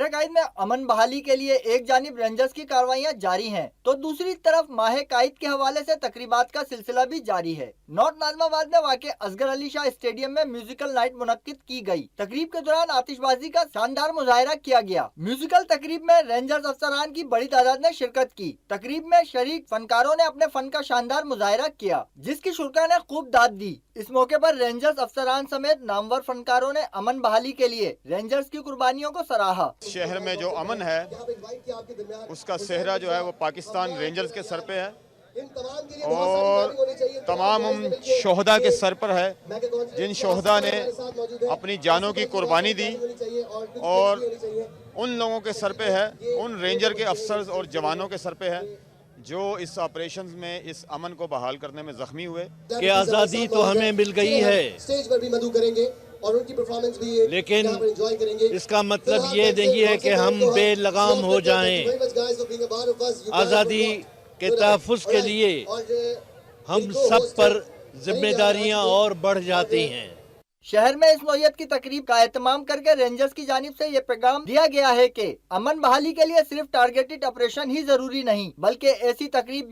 शहर कायद में अमन बहाली के लिए एक जानिब रेंजर्स की कार्रवाइयां जारी हैं, तो दूसरी तरफ माह कायद के हवाले से तकरीबात का सिलसिला भी जारी है। नॉर्थ नाजमाबाद में वाक़े असगर अली शाह स्टेडियम में म्यूजिकल नाइट मुनक्किद की गई। तकरीब के दौरान आतिशबाजी का शानदार मुजाहरा किया गया। म्यूजिकल तकरीब में रेंजर्स अफसरान की बड़ी तादाद ने शिरकत की। तकरीब में शरीक फनकारों ने अपने फन का शानदार मुजाहरा किया, जिसकी शुरा ने खूब दाद दी। इस मौके पर रेंजर्स अफसरान समेत नामवर फनकारों ने अमन बहाली के लिए रेंजर्स की कुर्बानियों को सराहा। शहर में जो अमन है उसका सेहरा जो है वो पाकिस्तान रेंजर्स के सर पे है और तमाम उन शोहदा के सर पर है जिन शोहदा ने अपनी जानों की कुर्बानी दी, और उन लोगों के सर पे है, उन रेंजर के अफसर्स और जवानों के सर पे है जो इस ऑपरेशन में इस अमन को बहाल करने में जख्मी हुए। कि आज़ादी तो हमें मिल गई है, स्टेज पर भी मधु करेंगे और उनकी परफॉर्मेंस भी लेकिन एंजॉय करेंगे। इसका मतलब ये नहीं है कि हम बेलगाम हो जाएं। आज़ादी के तहफ़्फ़ुज़ के लिए हम सब पर जिम्मेदारियां और बढ़ जाती हैं। शहर में इस नौयत की तकरीब का एहतमाम करके रेंजर्स की जानिब से ये पैगाम दिया गया है कि अमन बहाली के लिए सिर्फ टारगेटेड ऑपरेशन ही जरूरी नहीं, बल्कि ऐसी तकरीब